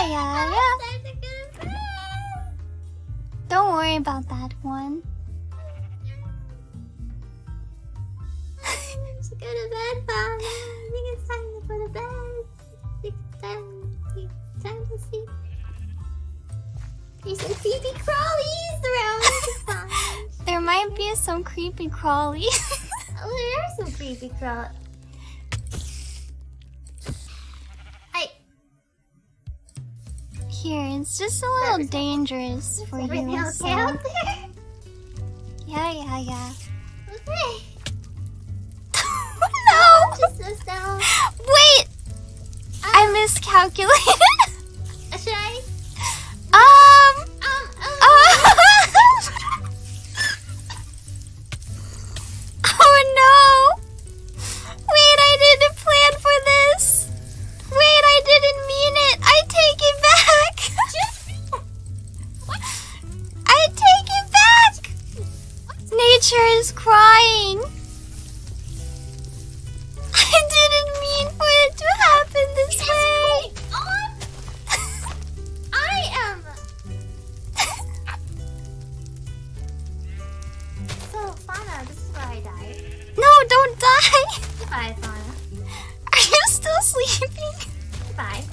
yeah. Don't worry about that one. Let's go to bed, Mom. I think it's time to go to bed. It's time to sleep. There's some creepy crawlies around the sponge. There might be some creepy crawlies. Oh, there are some creepy crawlies. Here, it's just a little dangerous for Everything you. okay So. out there? Yeah. Okay. No! Just down. Wait! I miscalculated. Should I? Oh no! Wait, I didn't plan for this. Wait, I didn't mean it. I take it back. I take it back. Nature is crying. I didn't mean for it to happen this way. I am. So, Fauna, this is where I died. No, don't die. Goodbye, Fauna. Are you still sleeping? Goodbye.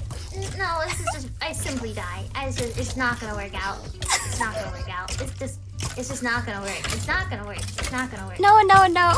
No, this is just. I simply die. It's not gonna work out. It's not gonna work out. It's just not gonna work. It's not gonna work. It's not gonna work. No.